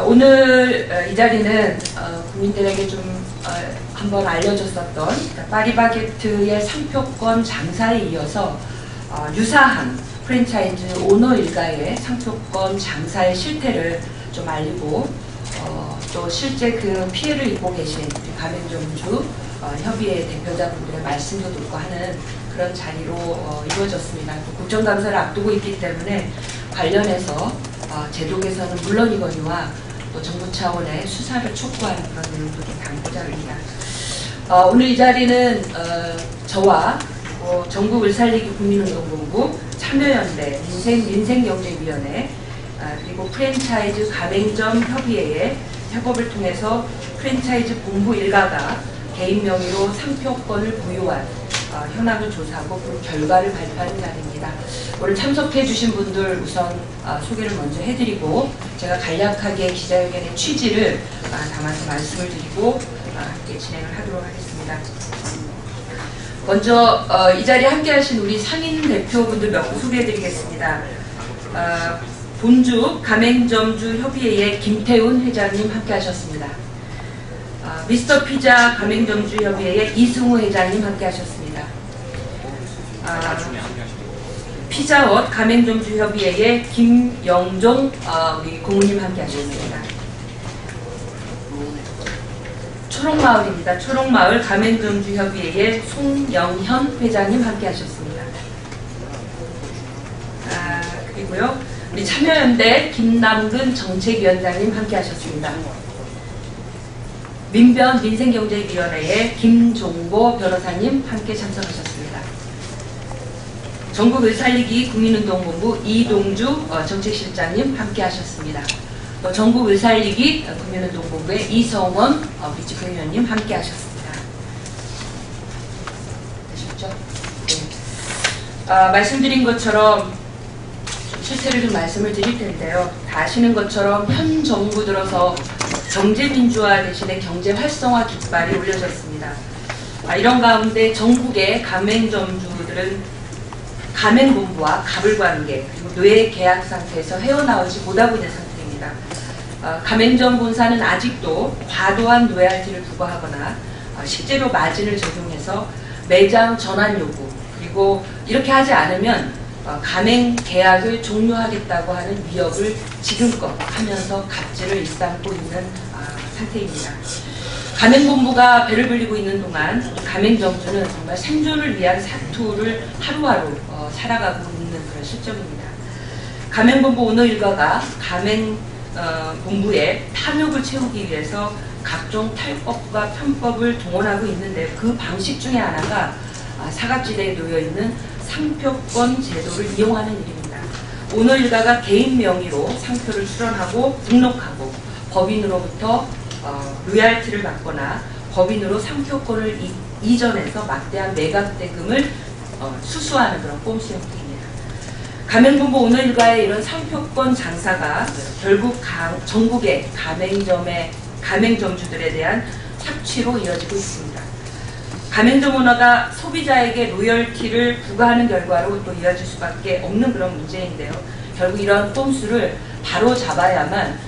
오늘 이 자리는 국민들에게 좀 한번 알려줬었던 파리바게트의 상표권 장사에 이어서 유사한 프랜차이즈 오너 일가의 상표권 장사의 실태를 좀 알리고 또 실제 그 피해를 입고 계신 가맹점주 협의회 대표자분들의 말씀도 듣고 하는 그런 자리로 이루어졌습니다. 또 국정감사를 앞두고 있기 때문에 관련해서 제도 개선은 물론이거니와 또 정부 차원의 수사를 촉구하는 그런 내용도 좀 담고자 합니다. 오늘 이 자리는 저와 전국 을살리기 국민운동본부, 참여연대, 민생경제위원회, 그리고 프랜차이즈 가맹점 협의회의 협업을 통해서 프랜차이즈 본부 일가가 개인 명의로 상표권을 보유한 현황을 조사하고 그 결과를 발표하는 자리입니다. 오늘 참석해 주신 분들 우선 소개를 먼저 해드리고 제가 간략하게 기자회견의 취지를 담아서 말씀을 드리고 함께 진행을 하도록 하겠습니다. 먼저 이 자리에 함께 하신 우리 상인 대표분들 몇 분 소개해드리겠습니다. 본주 가맹점주 협의회의 김태훈 회장님 함께 하셨습니다. 미스터 피자 가맹점주 협의회의 이승우 회장님 함께 하셨습니다. 피자헛 가맹점주 협의회의 김영종 우리 고모님 함께 하셨습니다. 초록마을입니다. 초록마을 가맹점주 협의회의 송영현 회장님 함께 하셨습니다. 그리고요 우리 참여연대 김남근 정책위원장님 함께 하셨습니다. 민변 민생경제위원회의 김종보 변호사님 함께 참석하셨습니다. 전국 을살리기 국민운동본부 이동주 정책실장님 함께 하셨습니다. 또 전국 을살리기 국민운동본부의 이성원 비치부위원님 함께 하셨습니다. 되셨죠? 네. 말씀드린 것처럼 실체를 좀 말씀을 드릴 텐데요. 다 아시는 것처럼 현 정부 들어서 경제민주화 대신에 경제활성화 깃발이 올려졌습니다. 이런 가운데 전국의 가맹점주들은 가맹본부와 가불관계 그리고 노예 계약 상태에서 헤어나오지 못하고 있는 상태입니다. 가맹점 본사는 아직도 과도한 로얄티를 부과하거나 식재료 마진을 적용해서 매장 전환 요구 그리고 이렇게 하지 않으면 가맹 계약을 종료하겠다고 하는 위협을 지금껏 하면서 갑질을 일삼고 있는 상태입니다. 가맹본부가 배를 불리고 있는 동안 가맹점주는 정말 생존을 위한 사투를 하루하루 살아가고 있는 그런 실정입니다. 가맹본부 오너 일가가 가맹본부의 탐욕을 채우기 위해서 각종 탈법과 편법을 동원하고 있는데 그 방식 중에 하나가 사각지대에 놓여있는 상표권 제도를 이용하는 일입니다. 오너 일가가 개인 명의로 상표를 출원하고 등록하고 법인으로부터 로얄티를 받거나 법인으로 상표권을 이전해서 막대한 매각대금을 수수하는 그런 꼼수 형태입니다. 가맹본부 오너 일가의 이런 상표권 장사가 결국 전국의 가맹점주들에 대한 착취로 이어지고 있습니다. 가맹점 오너가 소비자에게 로열티를 부과하는 결과로 또 이어질 수밖에 없는 그런 문제인데요. 결국 이런 꼼수를 바로 잡아야만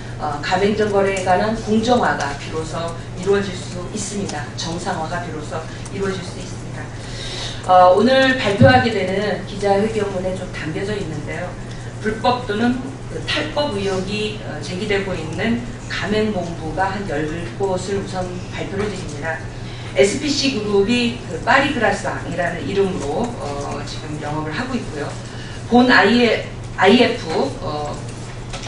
가맹점 거래에 관한 공정화가 비로소 이루어질 수 있습니다. 정상화가 비로소 이루어질 수 있습니다. 오늘 발표하게 되는 기자회견문에 좀 담겨져 있는데요. 불법 또는 탈법 의혹이 제기되고 있는 가맹본부가 한 10곳을 우선 발표를 드립니다. SPC 그룹이 파리그라상이라는 이름으로 지금 영업을 하고 있고요. 본 IF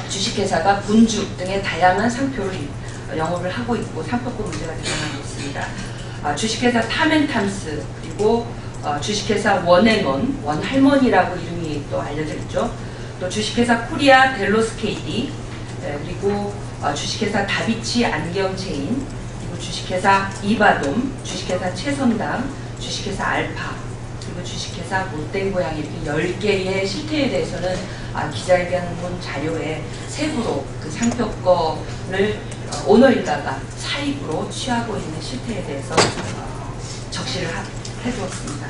주식회사가 본주 등의 다양한 상표를 영업을 하고 있고 상표권 문제가 드러나고 있습니다. 주식회사 탐앤탐스 그리고 주식회사 원앤원 원할머니라고 이름이 또 알려져 있죠. 또 주식회사 코리아 델로스케이디 그리고 주식회사 다비치 안경체인 그리고 주식회사 이바돔 주식회사 최선담 주식회사 알파 그리고 주식회사 못된 고양 이렇게 10개의 실태에 대해서는 기자회견문 자료에 세부로 그 상표권을 오너 일가가 사입으로 취하고 있는 실태에 대해서 적시를 해두었습니다.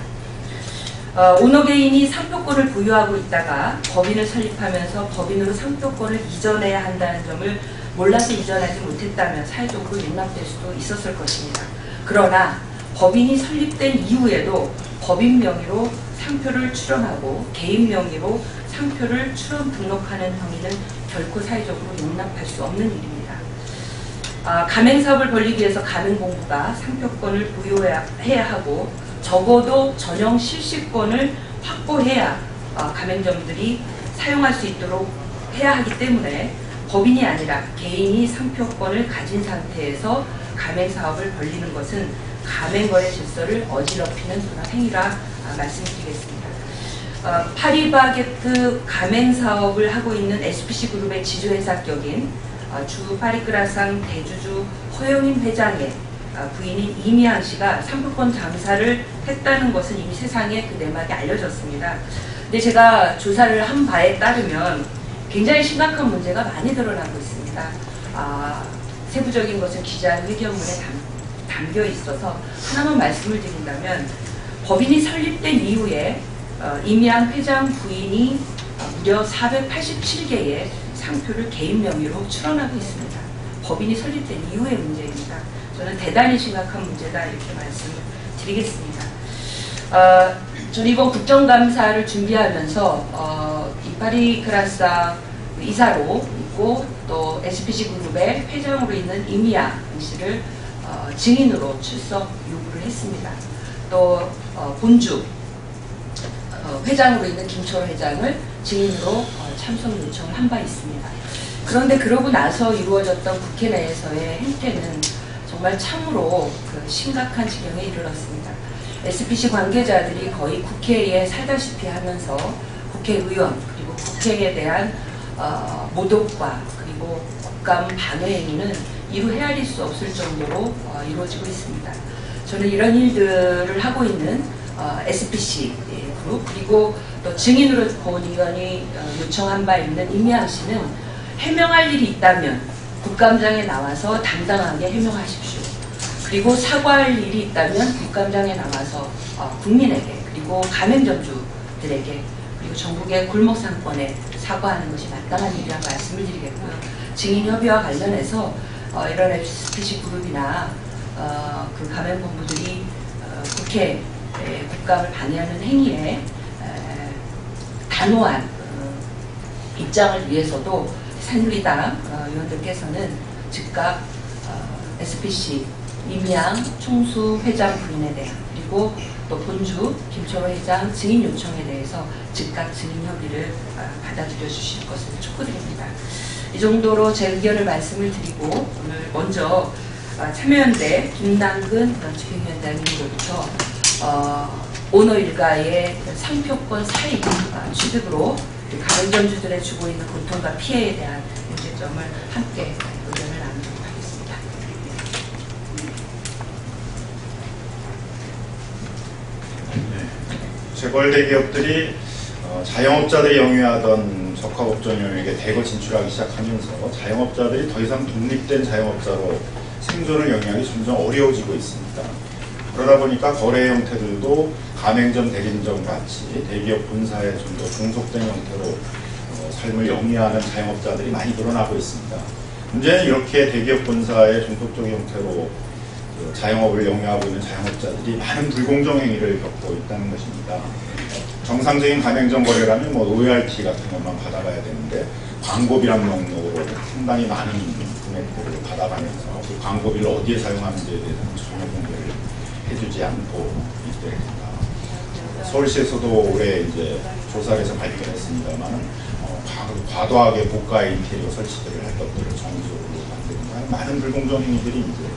오너 개인이 상표권을 보유하고 있다가 법인을 설립하면서 법인으로 상표권을 이전해야 한다는 점을 몰라서 이전하지 못했다면 사회적으로 용납될 수도 있었을 것입니다. 그러나 법인이 설립된 이후에도 법인 명의로 상표를 출원하고 개인 명의로 상표를 출원 등록하는 행위는 결코 사회적으로 용납할 수 없는 일입니다. 가맹사업을 벌이기 위해서 가맹본부가 상표권을 보유해야 하고 적어도 전용 실시권을 확보해야 가맹점들이 사용할 수 있도록 해야 하기 때문에 법인이 아니라 개인이 상표권을 가진 상태에서 가맹사업을 벌이는 것은 가맹거래 질서를 어지럽히는 행위라 말씀드리겠습니다. 파리바게뜨 가맹사업을 하고 있는 SPC그룹의 지주회사 격인 주 파리크라상 대주주 허영인 회장의 부인인 이미양 씨가 상표권 장사를 했다는 것은 이미 세상에 그 내막이 알려졌습니다. 근데 제가 조사를 한 바에 따르면 굉장히 심각한 문제가 많이 드러나고 있습니다. 세부적인 것은 기자회견문에 담겨 있어서 하나만 말씀을 드린다면 법인이 설립된 이후에 이미양 회장 부인이 무려 487개의 상표를 개인 명의로 출원하고 있습니다. 법인이 설립된 이후의 문제입니다. 저는 대단히 심각한 문제다 이렇게 말씀을 드리겠습니다. 저는 이번 국정감사를 준비하면서 파리크라상 이사로 있고 또 SPC그룹의 회장으로 있는 이미양 씨를 증인으로 출석 요구를 했습니다. 또 본주 회장으로 있는 김초로 회장을 증인으로 참석 요청을 한 바 있습니다. 그런데 그러고 나서 이루어졌던 국회 내에서의 행태는 정말 참으로 심각한 지경에 이르렀습니다. SPC 관계자들이 거의 국회에 살다시피 하면서 국회의원 그리고 국회에 대한 모독과 그리고 국감 방해 행위는 이루 헤아릴 수 없을 정도로 이루어지고 있습니다. 저는 이런 일들을 하고 있는 SPC 그룹 그리고 또 증인으로 본 의원이 요청한 바 있는 이미양 씨는 해명할 일이 있다면 국감장에 나와서 당당하게 해명하십시오. 그리고 사과할 일이 있다면 국감장에 나와서 국민에게 그리고 가맹점주들에게 그리고 전국의 골목 상권에 사과하는 것이 마땅한 일이라고 말씀을 드리겠고요. 증인협의와 관련해서 이런 SPC 그룹이나 그 가맹본부들이 국회 국감을 방해하는 행위에 단호한 입장을 위해서도 새누리당 의원들께서는 즉각 SPC 이미양 총수 회장 부인에 대한 그리고 또 본주 김초로 회장 증인 요청에 대해서 즉각 증인 협의를 받아들여 주실 것을 촉구드립니다. 이 정도로 제 의견을 말씀을 드리고 오늘 먼저 참여연대 김남근 집행위원장님으로부터 오너 일가의 상표권 사입 취득으로 가맹점주들의 주고 있는 고통과 피해에 대한 문제점을 함께 의견을 나누도록 하겠습니다. 재벌 대기업들이 자영업자들이 영위하던 적합업종 영역에 대거 진출하기 시작하면서 자영업자들이 더 이상 독립된 자영업자로 생존을 영위하기 점점 어려워지고 있습니다. 그러다 보니까 거래 형태들도 가맹점, 대리점 같이 대기업 본사에 좀 더 종속된 형태로 삶을 영위하는 자영업자들이 많이 늘어나고 있습니다. 문제는 이렇게 대기업 본사의 종속적인 형태로 자영업을 영위하고 있는 자영업자들이 많은 불공정 행위를 겪고 있다는 것입니다. 정상적인 가맹점 거래라면 로열티 같은 것만 받아가야 되는데 광고비란 명목으로 상당히 많은 금액들을 받아가면서 그 광고비를 어디에 사용하는지에 대해서는 전혀 공개를 해주지 않고 있습니다. 서울시에서도 올해 이제 조사를 해서 발견했습니다만 과도하게 고가 인테리어 설치들을 할 것들을 정기적으로 만드는 많은 불공정 행위들이 이제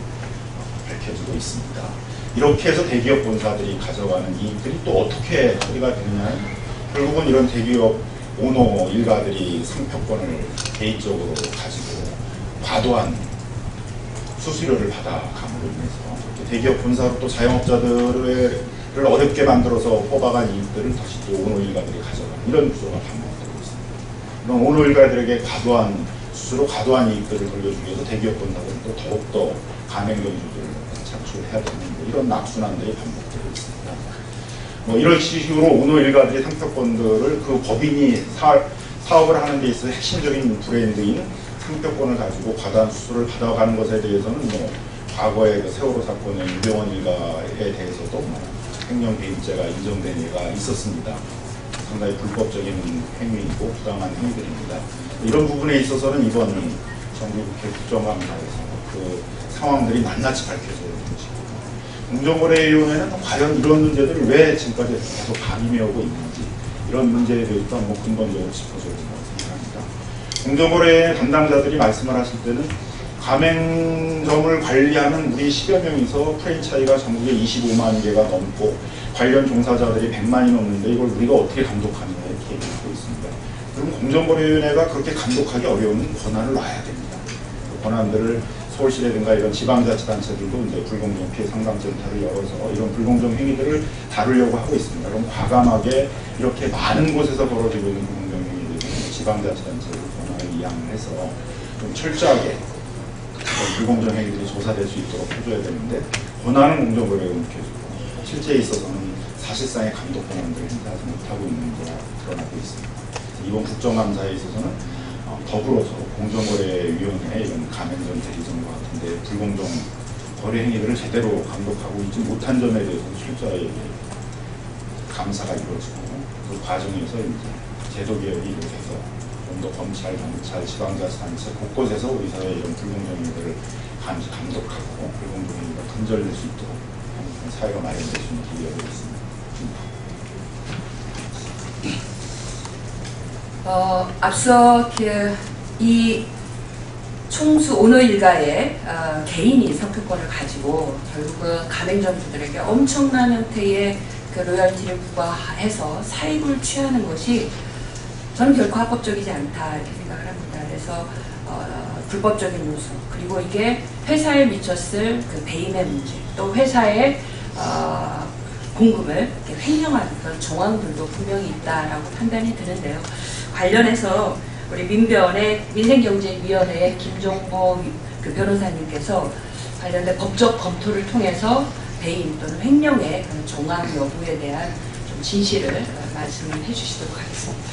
밝혀지고 있습니다. 이렇게 해서 대기업 본사들이 가져가는 이익들이 또 어떻게 처리가 되느냐, 결국은 이런 대기업 오너 일가들이 상표권을 개인적으로 가지고 과도한 수수료를 받아감으로 인해서 대기업 본사로 또 자영업자들을 어렵게 만들어서 뽑아간 이익들을 다시 또 오너 일가들이 가져가는 이런 구조가 반복되고 있습니다. 이런 오너 일가들에게 과도한 수수료, 과도한 이익들을 돌려주기 위해서 대기업 본사들은 또 더욱더 가맹점주들을 창출해야 되는 이런 악순환들이 반복되고 있습니다. 이런 식으로 오너 일가들이 상표권들을 그 법인이 사업을 하는 데 있어서 핵심적인 브랜드인 상표권을 가지고 과다한 수수료를 받아가는 것에 대해서는 뭐 과거의 그 세월호 사건의 유병원 일가에 대해서도 뭐 횡령 개입죄가 인정된 예가 있었습니다. 상당히 불법적인 행위이고 부당한 행위들입니다. 이런 부분에 있어서는 이번 정기국회 국정감사에서 그 상황들이 낱낱이 밝혀져야 되는 것이고, 공정거래위원회는 과연 이런 문제들을 왜 지금까지 계속 감임해오고 있는지, 이런 문제에 대해서 한번 근본적으로 짚어줘야 된다고 생각합니다. 공정거래 담당자들이 말씀을 하실 때는 가맹점을 관리하는 우리 10여 명이서 프랜차이가 전국에 25만 개가 넘고 관련 종사자들이 100만이 넘는데 이걸 우리가 어떻게 감독하느냐 이렇게 얘기하고 있습니다. 그럼 공정거래위원회가 그렇게 감독하기 어려운 권한을 놔야 됩니다. 그 권한들을 서울시라든가 이런 지방자치단체들도 이제 불공정 피해 상담센터를 열어서 이런 불공정 행위들을 다루려고 하고 있습니다. 그럼 과감하게 이렇게 많은 곳에서 벌어지고 있는 불공정 행위들은 지방자치단체를 권한을 이양을 해서 좀 철저하게 불공정 행위들이 조사될 수 있도록 해줘야 되는데, 권한은 공정거래위원회가 묵혀주고 실제에 있어서는 사실상의 감독 권한들을 행사하지 못하고 있는 게 드러나고 있습니다. 이번 국정감사에 있어서는 더불어서 공정거래위원회 이런 가맹점 대리점과 같은데 불공정 거래 행위들을 제대로 감독하고 있지 못한 점에 대해서 철저하게 감사가 이루어지고, 그 과정에서 이제 제도 개혁이 이루어져서 좀 더 검찰, 경찰, 지방자치단체 곳곳에서 우리 사회의 이런 불공정 행위들을 감독하고 불공정 행위가 근절될 수 있도록 하는 사회가 마련될 수 있는 기회가 되겠습니다. 앞서 이 총수 오너 일가의 개인이 상표권을 가지고 결국은 가맹점주들에게 엄청난 형태의 그 로열티를 부과해서 사익을 취하는 것이 저는 결코 합법적이지 않다 이렇게 생각을 합니다. 그래서 불법적인 요소, 그리고 이게 회사에 미쳤을 그 배임의 문제, 또 회사의 공급을 이렇게 횡령하는 그런 정황들도 분명히 있다라고 판단이 드는데요. 관련해서 우리 민생경제위원회 김종보 그 변호사님께서 관련된 법적 검토를 통해서 배임 또는 횡령의 그런 정황 여부에 대한 좀 진실을 말씀을 해주시도록 하겠습니다.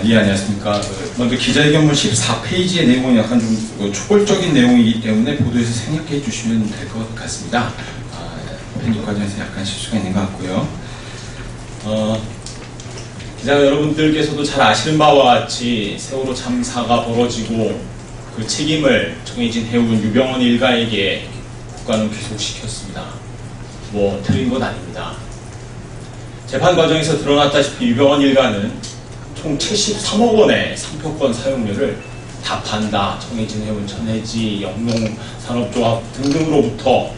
예, 안녕하십니까. 먼저 기자회견문 14페이지의 내용은 약간 좀 초벌적인 내용이기 때문에 보도에서 생략해 주시면 될 것 같습니다. 편집 과정에서 약간 실수가 있는 것 같고요. 기자 여러분들께서도 잘 아시는 바와 같이 세월호 참사가 벌어지고 그 책임을 정해진 해운 유병원 일가에게 국가는 귀속시켰습니다. 뭐 틀린 건 아닙니다. 재판 과정에서 드러났다시피 유병원 일가는 총 73억 원의 상표권 사용료를 답한다, 정해진 해운, 천해지, 영농산업조합 등등으로부터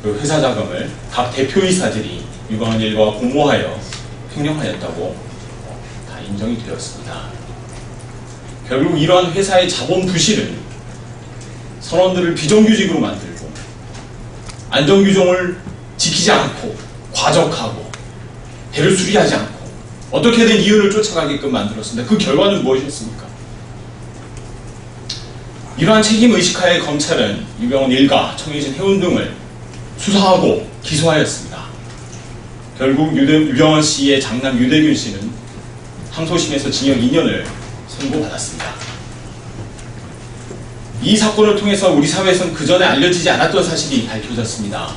그 회사 자금을 각 대표이사들이 유병원 일가와 공모하여 횡령하였다고 다 인정이 되었습니다. 결국 이러한 회사의 자본 부실은 선원들을 비정규직으로 만들고 안전규정을 지키지 않고 과적하고 배를 수리하지 않고 어떻게든 이유를 쫓아가게끔 만들었습니다. 그 결과는 무엇이었습니까? 이러한 책임의식하에 검찰은 유병원 일가, 청해진 해운 등을 수사하고 기소하였습니다. 결국 유병원 씨의 장남 유대균 씨는 항소심에서 징역 2년을 선고받았습니다. 이 사건을 통해서 우리 사회에서는 그전에 알려지지 않았던 사실이 밝혀졌습니다.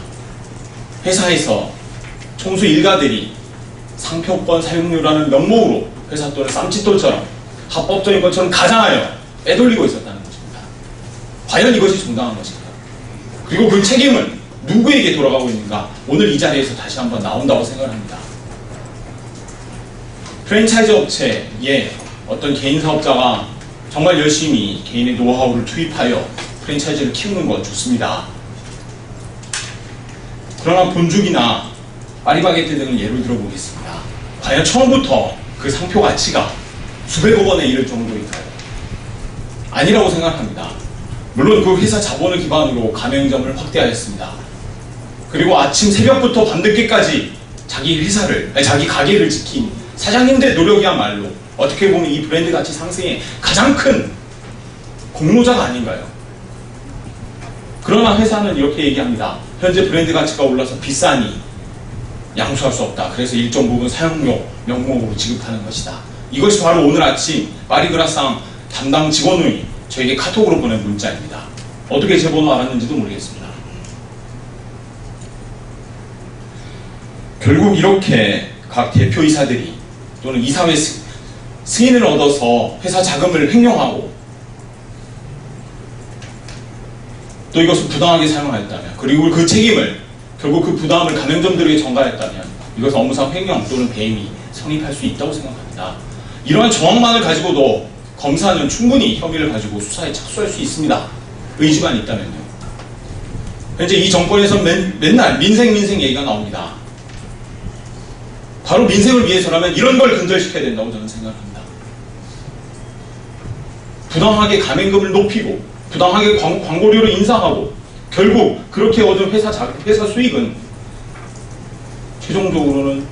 회사에서 총수 일가들이 상표권 사용료라는 명목으로 회사 돈을 쌈짓돈처럼 합법적인 것처럼 가장하여 빼돌리고 있었다는 것입니다. 과연 이것이 정당한 것인가? 그리고 그 책임은 누구에게 돌아가고 있는가? 오늘 이 자리에서 다시 한번 나온다고 생각합니다. 프랜차이즈 업체에 어떤 개인 사업자가 정말 열심히 개인의 노하우를 투입하여 프랜차이즈를 키우는 건 좋습니다. 그러나 본죽이나 파리바게뜨 등을 예를 들어보겠습니다. 과연 처음부터 그 상표 가치가 수백억 원에 이를 정도일까요? 아니라고 생각합니다. 물론 그 회사 자본을 기반으로 가맹점을 확대하였습니다. 그리고 아침 새벽부터 밤늦게까지 자기 가게를 지킨 사장님들의 노력이야말로 어떻게 보면 이 브랜드 가치 상승의 가장 큰 공로자가 아닌가요? 그러나 회사는 이렇게 얘기합니다. 현재 브랜드 가치가 올라서 비싸니 양수할 수 없다. 그래서 일정 부분 사용료 명목으로 지급하는 것이다. 이것이 바로 오늘 아침 마리그라상 담당 직원이 저에게 카톡으로 보낸 문자입니다. 어떻게 제 번호 알았는지도 모르겠습니다. 결국 이렇게 각 대표이사들이 또는 이사회 승인을 얻어서 회사 자금을 횡령하고 또 이것을 부당하게 사용하였다면, 그리고 그 책임을 결국 그 부담을 가맹점들에게 전가했다면 이것은 업무상 횡령 또는 배임이 성립할 수 있다고 생각합니다. 이러한 정황만을 가지고도 검사는 충분히 혐의를 가지고 수사에 착수할 수 있습니다. 의지만 있다면요. 현재 이 정권에서 맨날 민생 얘기가 나옵니다. 바로 민생을 위해서라면 이런 걸 근절시켜야 된다고 저는 생각합니다. 부당하게 가맹금을 높이고 부당하게 광고료를 인상하고 결국 그렇게 얻은 회사 수익은 최종적으로는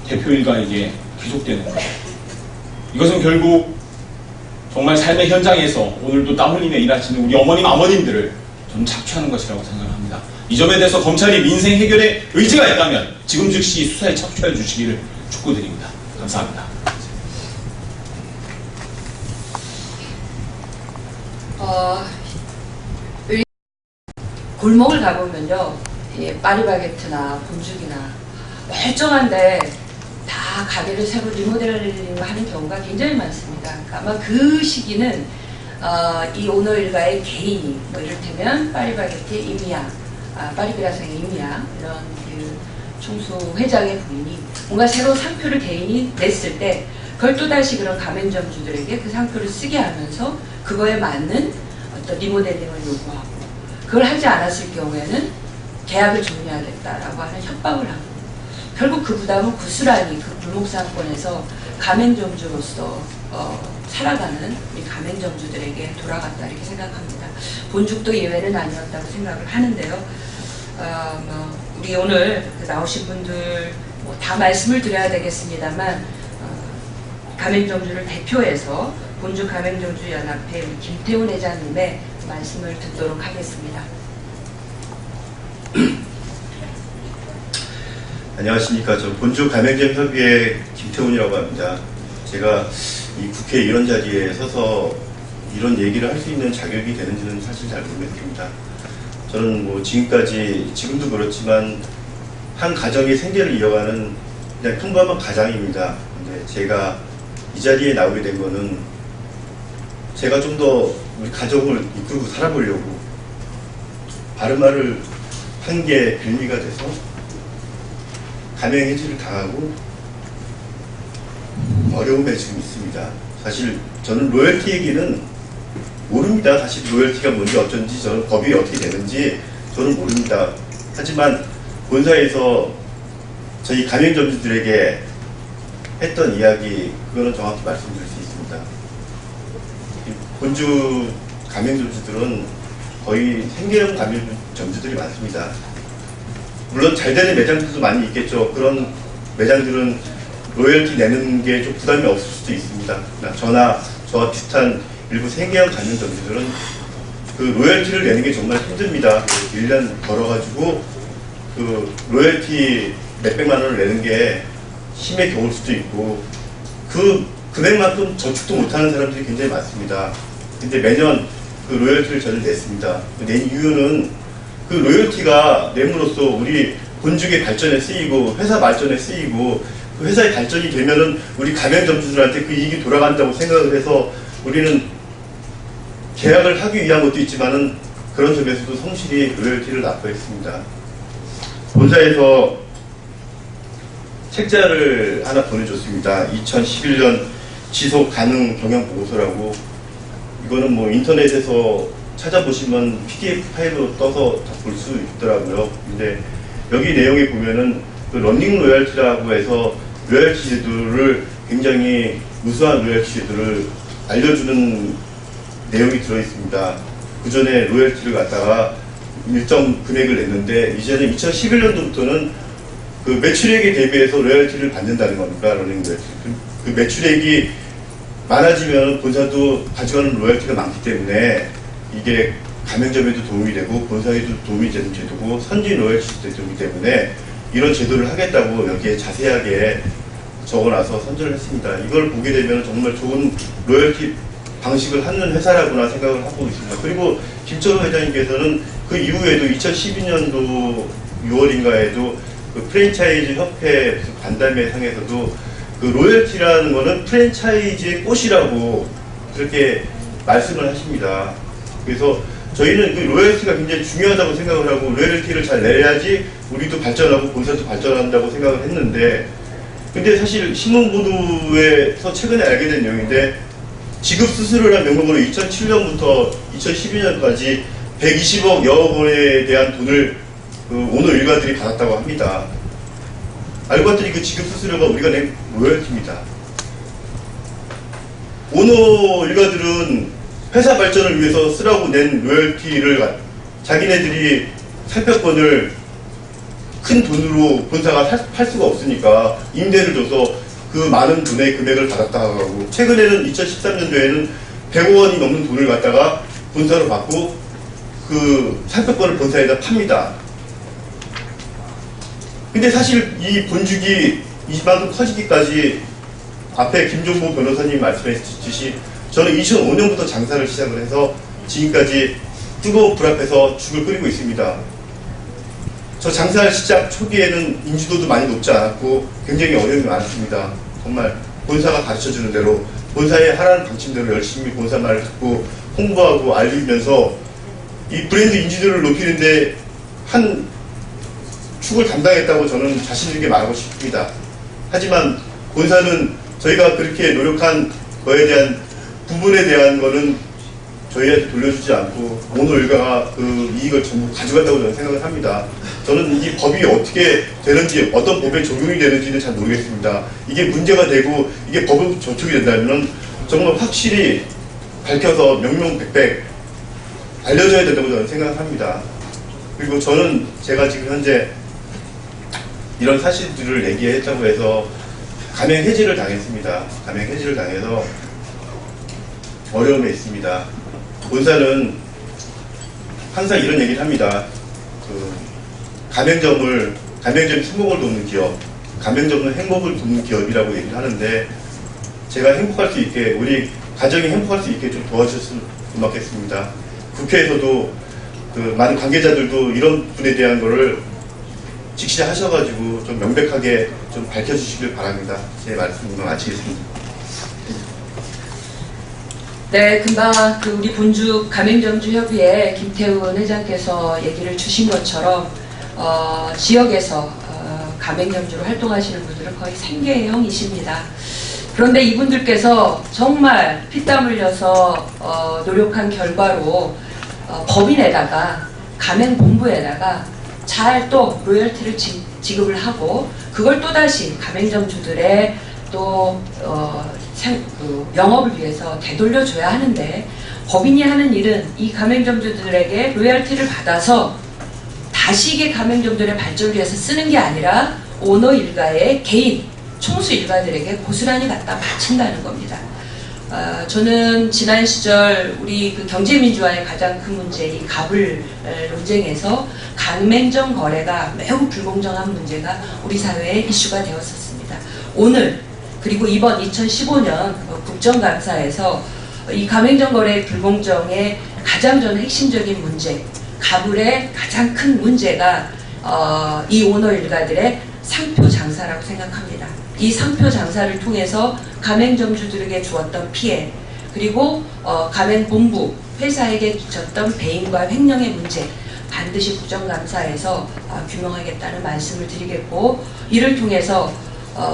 대표 일가에게 계속되는 거죠. 이것은 결국 정말 삶의 현장에서 오늘도 땀 흘리며 일하시는 우리 어머님, 아버님들을 저는 착취하는 것이라고 생각합니다. 이 점에 대해서 검찰이 민생 해결에 의지가 있다면 지금 즉시 수사에 착수해 주시기를 촉구드립니다. 감사합니다. 골목을 가보면요, 파리바게트나 본죽이나 멀쩡한데 다 가게를 새로 리모델링하는 경우가 굉장히 많습니다. 그러니까 아마 그 시기는 이 오너 일가의 개인이, 뭐 이를테면 파리바게트의 임야, 파리그라상의 임야, 이런 그 총수 회장의 부인이 뭔가 새로 상표를 개인이 냈을 때 그걸 또다시 그런 가맹점주들에게 그 상표를 쓰게 하면서 그거에 맞는 어떤 리모델링을 요구하고, 그걸 하지 않았을 경우에는 계약을 종료하겠다라고 하는 협박을 하고, 결국 그 부담은 고스란히 그 골목상권에서 가맹점주로서 살아가는 우리 가맹점주들에게 돌아갔다, 이렇게 생각합니다. 본죽도 예외는 아니었다고 생각을 하는데요. 우리 오늘 나오신 분들 다 말씀을 드려야 되겠습니다만, 가맹점주를 대표해서 본죽 가맹점주연합회 김태훈 회장님의 말씀을 듣도록 하겠습니다. 안녕하십니까. 저 본죽 가맹점 협의회 김태훈이라고 합니다. 제가 이 국회 이런 자리에 서서 이런 얘기를 할 수 있는 자격이 되는지는 사실 잘 모르겠습니다. 저는 뭐 지금까지, 지금도 그렇지만 한 가정의 생계를 이어가는 그냥 평범한 가장입니다. 근데 제가 이 자리에 나오게 된 거는 제가 좀 더 우리 가족을 이끌고 살아보려고 바른 말을 한 게 빌미가 돼서 가맹해지를 당하고 어려움에 지금 있습니다. 사실 저는 로열티 얘기는 모릅니다. 사실 로열티가 뭔지 어쩐지, 저는 법이 어떻게 되는지 저는 모릅니다. 하지만 본사에서 저희 가맹점주들에게 했던 이야기, 그거는 정확히 말씀드릴 수 있습니다. 본주 가맹점주들은 거의 생계형 가맹점주들이 많습니다. 물론 잘 되는 매장들도 많이 있겠죠. 그런 매장들은 로열티 내는 게 좀 부담이 없을 수도 있습니다. 저와 비슷한 일부 생계형 가맹점주들은 그 로열티를 내는 게 정말 힘듭니다. 1년 벌어가지고 그 로열티 몇백만 원을 내는 게 힘에 겨울 수도 있고, 그 금액만큼 저축도 못하는 사람들이 굉장히 많습니다. 근데 매년 그 로열티를 저는 냈습니다. 낸 이유는 그 로열티가 냄으로써 우리 본죽의 발전에 쓰이고 회사 발전에 쓰이고, 그 회사의 발전이 되면은 우리 가맹점주들한테 그 이익이 돌아간다고 생각을 해서 우리는 계약을 하기 위한 것도 있지만은 그런 점에서도 성실히 로열티를 납부했습니다. 본사에서 책자를 하나 보내줬습니다. 2011년 지속 가능 경영 보고서라고. 이거는 뭐 인터넷에서 찾아보시면 PDF 파일로 떠서 볼 수 있더라고요. 근데 여기 내용에 보면은 그 러닝 로열티라고 해서 로열티 제도를, 굉장히 우수한 로열티 제도를 알려주는 내용이 들어있습니다. 그 전에 로열티를 갖다가 일정 금액을 냈는데, 이제는 2011년도부터는 그 매출액에 대비해서 로열티를 받는다는 겁니까? 러닝 로열티. 그 매출액이 많아지면 본사도 가져가는 로열티가 많기 때문에 이게 가맹점에도 도움이 되고 본사에도 도움이 되는 제도고 선진 로열티 제도이기 때문에 이런 제도를 하겠다고 여기에 자세하게 적어놔서 선정을 했습니다. 이걸 보게 되면 정말 좋은 로열티 방식을 하는 회사라구나 생각을 하고 있습니다. 그리고 김철호 회장님께서는 그 이후에도 2012년도 6월인가에도 그 프랜차이즈 협회 간담회 상에서도 그 로열티라는 거는 프랜차이즈의 꽃이라고 그렇게 말씀을 하십니다. 그래서 저희는 그 로열티가 굉장히 중요하다고 생각을 하고 로열티를 잘 내야지 우리도 발전하고 본사도 발전한다고 생각을 했는데, 근데 사실 신문 보도에서 최근에 알게 된 내용인데 지급 수수료란 명목으로 2007년부터 2012년까지 120억 원에 대한 돈을 그 오너 일가들이 받았다고 합니다. 알고 봤더니 그 지급 수수료가 우리가 낸 로열티입니다. 오너 일가들은 회사 발전을 위해서 쓰라고 낸 로열티를 자기네들이 상표권을 큰 돈으로 본사가 팔 수가 없으니까 임대를 줘서 그 많은 돈의 금액을 받았다고 하고, 최근에는 2013년도에는 100억 원이 넘는 돈을 갖다가 본사로 받고 그 상표권을 본사에다 팝니다. 근데 사실 이 본죽이 이만큼 커지기까지 앞에 김종보 변호사님 말씀하셨듯이 저는 2005년부터 장사를 시작을 해서 지금까지 뜨거운 불 앞에서 죽을 끓이고 있습니다. 저 장사 시작 초기에는 인지도도 많이 높지 않았고 굉장히 어려움이 많았습니다. 정말 본사가 가르쳐주는 대로, 본사의 하라는 방침대로 열심히 본사 말을 듣고 홍보하고 알리면서 이 브랜드 인지도를 높이는데 한 축을 담당했다고 저는 자신 있게 말하고 싶습니다. 하지만 본사는 저희가 그렇게 노력한 거에 대한 부분에 대한 거는 저희한테 돌려주지 않고 오너 일가가 그 이익을 전부 가져갔다고 저는 생각을 합니다. 저는 이 법이 어떻게 되는지, 어떤 법에 적용이 되는지는 잘 모르겠습니다. 이게 문제가 되고 이게 법으로 저촉이 된다면 정말 확실히 밝혀서 명명백백 알려줘야 된다고 저는 생각합니다. 그리고 저는 제가 지금 현재 이런 사실들을 얘기했다고 해서 가맹 해지를 당했습니다. 가맹 해지를 당해서 어려움에 있습니다. 본사는 항상 이런 얘기를 합니다. 그 가맹점이 성공을 돕는 기업, 가맹점은 행복을 돕는 기업이라고 얘기를 하는데, 제가 행복할 수 있게, 우리 가정이 행복할 수 있게 좀 도와주셨으면 고맙겠습니다. 국회에서도 그 많은 관계자들도 이런 분에 대한 거를 직시하셔가지고 좀 명백하게 좀 밝혀주시길 바랍니다. 제 말씀을 마치겠습니다. 네, 금방 그 우리 본죽 가맹점주협의회 김태훈 회장께서 얘기를 주신 것처럼 지역에서 가맹점주로 활동하시는 분들은 거의 생계형이십니다. 그런데 이분들께서 정말 피땀 흘려서 노력한 결과로 법인에다가 가맹본부에다가 잘 또 로열티를 지급을 하고, 그걸 또다시 가맹점주들의 또 영업을 위해서 되돌려줘야 하는데, 법인이 하는 일은 이 가맹점주들에게 로열티를 받아서 다시 이게 가맹점들의 발전을 위해서 쓰는 게 아니라 오너 일가의 개인, 총수 일가들에게 고스란히 갖다 바친다는 겁니다. 저는 지난 시절 우리 그 경제민주화의 가장 큰 문제, 이 가불 논쟁에서 가맹점 거래가 매우 불공정한 문제가 우리 사회에 이슈가 되었었습니다. 오늘 그리고 이번 2015년 국정감사에서 이 가맹점 거래 불공정의 가장 저는 핵심적인 문제, 가불의 가장 큰 문제가 이 오너 일가들의 상표 장사라고 생각합니다. 이 상표 장사를 통해서 가맹점주들에게 주었던 피해, 그리고 가맹본부, 회사에게 끼쳤던 배임과 횡령의 문제, 반드시 국정감사에서 규명하겠다는 말씀을 드리겠고, 이를 통해서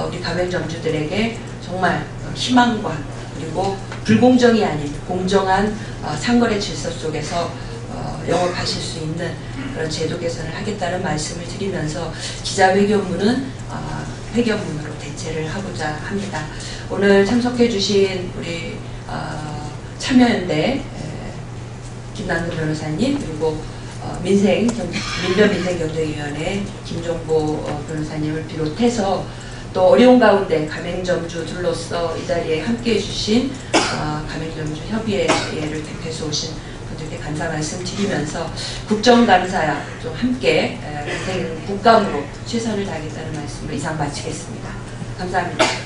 우리 가맹점주들에게 정말 희망과 그리고 불공정이 아닌 공정한 상거래 질서 속에서 영업하실 수 있는 그런 제도 개선을 하겠다는 말씀을 드리면서 기자회견문은 회견문으로 대체를 하고자 합니다. 오늘 참석해 주신 우리 참여연대 김남근 변호사님, 그리고 민변민생경제위원회 김종보 변호사님을 비롯해서 또 어려운 가운데 가맹점주들로서 이 자리에 함께해 주신 가맹점주 협의회를 대표해서 오신 분들께 감사 말씀 드리면서 국정감사 좀 함께 국감으로 최선을 다하겠다는 말씀으로 이상 마치겠습니다. 감사합니다.